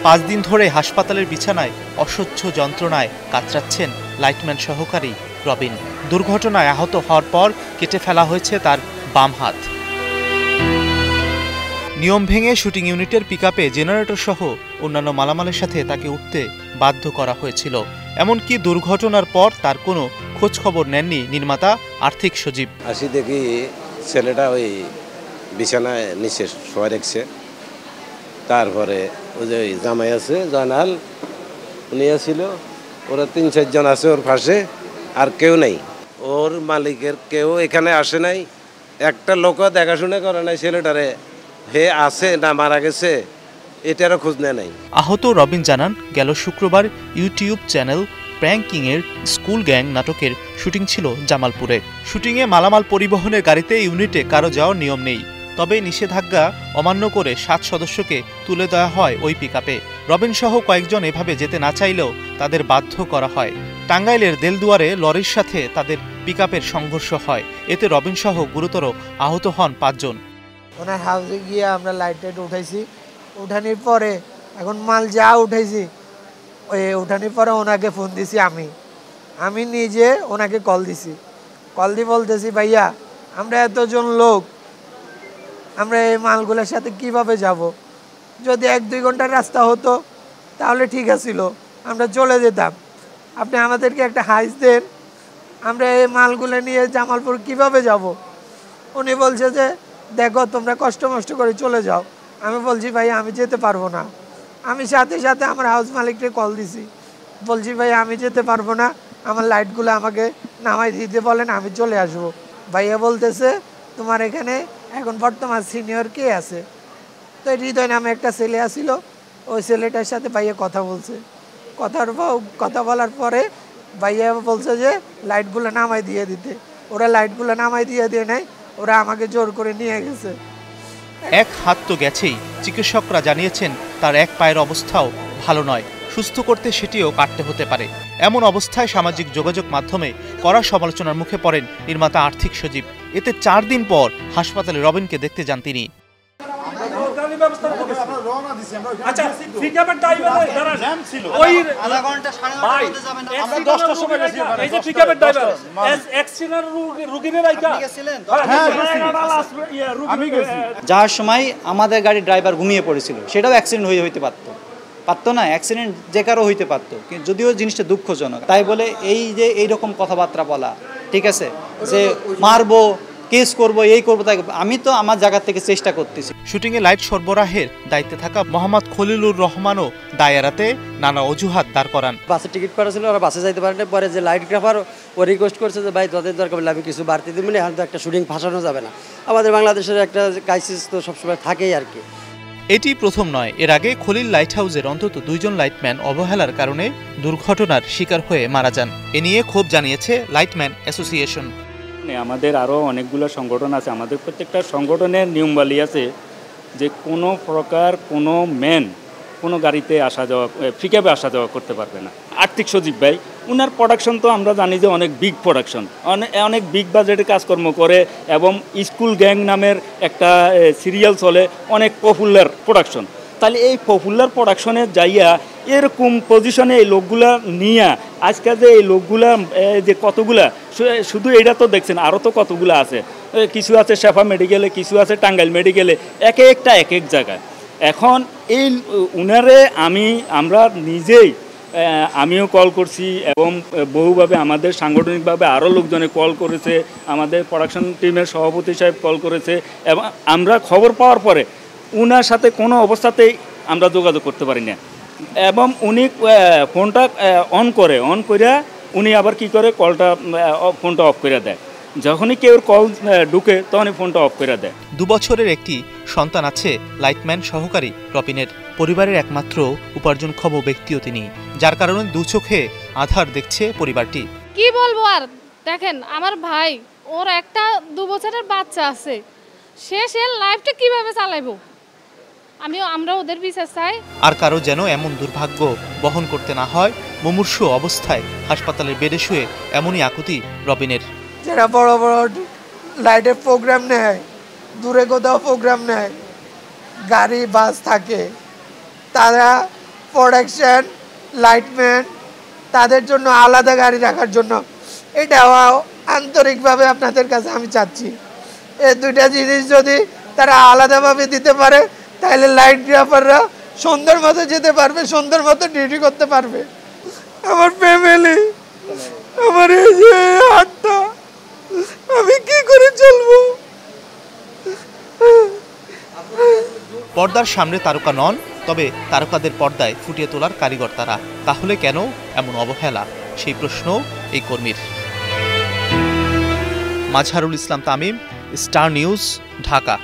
5 দিন ধরে হাসপাতালের বিছানায় অসহ্য যন্ত্রণায় কাতরাচ্ছেন লাইটম্যান সহকারী রবিন। দুর্ঘটনায় আহত হওয়ার পর কেটে ফেলা হয়েছে তার বাম হাত। নিয়ম ভেঙে শুটিং ইউনিটের পিকআপে জেনারেটর সহ অন্যান্য মালামালের সাথে তাকে উঠতে বাধ্য করা হয়েছিল। এমনকি দুর্ঘটনার পর তার কোনো খোঁজ খবর নেননি নির্মাতা আর্থিক সজীব। আসি দেখি ছেলেটা ওই বিছানায় নিচে শোয়া রেখেছে। তারপরে ওই যে জামাই আছে জয়নাল, উনি ছিল, ওরা 3-4 জন আছে ওর পাশে, আর কেউ নেই। ওর মালিকের কেউ এখানে আসে নাই, একটা লোকও দেখাশোনা করে নাই ছেলেটারে হে আছে না মারা গেছে এটারও খোঁজ নেয় নাই। আহত রবিন জানান, গেল শুক্রবার ইউটিউব চ্যানেল প্র্যাঙ্কিং এর স্কুল গ্যাং নাটকের শুটিং ছিল জামালপুরে। শুটিংয়ে মালামাল পরিবহনের গাড়িতে ইউনিটে কারো যাওয়ার নিয়ম নেই, তবে নিষেধাজ্ঞা অমান্য করে 7 সদস্যকে তুলে দেওয়া হয় ওই পিকআপে। রবিন সহ কয়েকজন এভাবে যেতে না চাইলেও তাদের বাধ্য করা হয়। টাঙ্গাইলের দেলদুয়ারে লরির সাথে তাদের পিকআপের সংঘর্ষ হয়, এতে রবিন সহ গুরুতর আহত হন 5 জন। ওনার হাউসে গিয়ে আমরা লাইট উঠাইছি, উঠানোর পরে এখন মাল যা উঠাইছি ওই উঠানোর পরে ওনাকে ফোন দিছি, আমি নিজে ওনাকে কল দিছি। কল দিয়ে বলতেছি, ভাইয়া আমরা এতজন লোক, আমরা এই মালগুলোর সাথে কিভাবে যাব? যদি 1-2 ঘন্টার রাস্তা হতো তাহলে ঠিক আছিল, আমরা চলে যেতাম। আপনি আমাদেরকে একটা হাইস দেন, আমরা এই মালগুলো নিয়ে জামালপুর কিভাবে যাব? উনি বলছে যে দেখো তোমরা কষ্ট করে চলে যাও। আমি বলছি ভাই আমি যেতে পারবো না। আমি সাথে সাথে আমার হাউস মালিককে কল দিছি, বলছি ভাই আমি যেতে পারবো না, আমার লাইটগুলো আমাকে নামাই দিতে বলেন, আমি চলে আসবো। ভাইয়া বলতেছে তোমার এখানে এখন বর্তমান সিনিয়র কে আছে? তো হৃদয় নামে একটা ছেলে আসিল, ওই ছেলেটার সাথে ভাইয়া কথা বলছে। কথা বলার পরে ভাইয়া বলছে যে লাইটগুলো নামাই দিয়ে দিতে। ওরা লাইটগুলো নামাই দিয়ে নেয়, ওরা আমাকে জোর করে নিয়ে গেছে। এক হাত তো গেছেই, চিকিৎসকরা জানিয়েছেন তার এক পায়ের অবস্থাও ভালো নয়, সুস্থ করতে সেটিও কাটতে হতে পারে। এমন অবস্থায় সামাজিক যোগাযোগ মাধ্যমে কড়া সমালোচনার মুখে পড়েন নির্মাতা আর্থিক সজীব। এতে 4 দিন পর হাসপাতালে রবিনকে দেখতে যান তিনি। যাওয়ার সময় আমাদের গাড়ির ড্রাইভার ঘুমিয়ে পড়েছিল, সেটাও অ্যাক্সিডেন্ট হইতে পারতো না, অ্যাক্সিডেন্ট যে কারো হইতে পারতো, যদিও জিনিসটা দুঃখজনক। তাই বলে এই যে এইরকম কথাবার্তা বলা ঠিক আছে, যে মারবো কেস করবো এই করবো, তাই আমি তো আমার জায়গা থেকে চেষ্টা করতেছি। শুটিংয়ে লাইট সরবরাহের দায়িত্বে থাকা মোহাম্মদ খলিলুর রহমানও দায় এড়াতে নানা অজুহাত দাঁড় করান। বাসের টিকিট করা ছিল, ওরা বাসে যাইতে পারে না। পরে যে লাইটগ্রাফার ও রিকোয়েস্ট করছে যে ভাই তাদের দরকার হলে আমি কিছু বাড়তি দিব, এখন তো একটা শুটিং ফাঁসানো যাবে না। আমাদের বাংলাদেশের একটা ক্রাইসিস তো সবসময় থাকেই আর কি। এটি প্রথম নয়, এর আগে খলিল লাইট হাউসের অন্তত 2 জন লাইটম্যান অবহেলার কারণে দুর্ঘটনার শিকার হয়ে মারা যান। এ নিয়ে ক্ষোভ জানিয়েছে লাইটম্যান অ্যাসোসিয়েশন। আমাদের আরও অনেকগুলো সংগঠন আছে, আমাদের প্রত্যেকটা সংগঠনের নিয়মবালি আছে যে কোনো প্রকার কোনো ম্যান কোনো গাড়িতে আসা যাওয়া পিকআপে আসা যাওয়া করতে পারবে না। আর্থিক সজীব ভাই উনার প্রোডাকশন তো আমরা জানি যে অনেক বিগ প্রোডাকশন, অনেক বিগ বাজেটে কাজকর্ম করে, এবং স্কুল গ্যাং নামের একটা সিরিয়াল চলে, অনেক পপুলার প্রোডাকশন। তাহলে এই পপুলার প্রোডাকশনে যাইয়া এরকম পজিশনে এই লোকগুলা নিয়ে আজকাল যে এই লোকগুলা যে কতগুলা, শুধু এটা তো দেখছেন, আরও তো কতগুলো আছে, কিছু আছে শেফা মেডিকেলে, কিছু আছে টাঙ্গাইল মেডিকেলে, এক এক জায়গায়। এখন এই উনারে আমরা নিজেই আমিও কল করছি, এবং বহুভাবে আমাদের সাংগঠনিকভাবে আরও লোকজনে কল করেছে, আমাদের প্রোডাকশন টিমের সভাপতি সাহেব কল করেছে, এবং আমরা খবর পাওয়ার পরে উনার সাথে কোনো অবস্থাতেই আমরা যোগাযোগ করতে পারি না। এবং উনি ফোনটা অন করে উনি আবার কি করে ফোনটা অফ করে দেয়। যখনই কেউ কল ঢুকে তখনই ফোনটা অফ করে দেয়। 2 বছরের একটি সন্তান আছে লাইটম্যান সহকারী রবিনের। পরিবারের একমাত্র উপার্জনক্ষম ব্যক্তিও তিনি, যার কারণে 2 চোখে আধার দেখছে পরিবারটি। কি বলবো আর, দেখেন আমার ভাই, ওর একটা 2 বছরের বাচ্চা আছে, সে লাইফটা কিভাবে চালাইবো? আমরা ওদের বিচার চাই। আর কারো যেন এমন দুর্ভাগ্য বহন করতে না হয়। মুমূর্ষু অবস্থায় হাসপাতালের বেডে শুয়ে এমনই আকুতি রবিনের। যারা বড় বড় লাইটের প্রোগ্রাম নেয়, দূরে কোথাও প্রোগ্রাম নেয়, গাড়ি বাস থাকে, তারা প্রোডাকশন, লাইটম্যান, তাদের জন্য আলাদা গাড়ি রাখার জন্য, এটাও আন্তরিকভাবে আপনাদের কাছে আমি চাচ্ছি। এই দুইটা জিনিস যদি তারা আলাদাভাবে দিতে পারে তাহলে লাইটগ্রাফাররা সুন্দর মতো যেতে পারবে, সুন্দর মতো ডিউটি করতে পারবে। আমার ফ্যামিলি, আমার এই যে হাতটা, আমি কি করে চলবো? পর্দার সামনে তারকা নন, তবে তারকাদের পর্দায় ফুটিয়ে তোলার কারিগর তারা। তাহলে কেন এমন অবহেলা, সেই প্রশ্ন এই কর্মীর। Mazharul Islam Tamim, star news, Dhaka.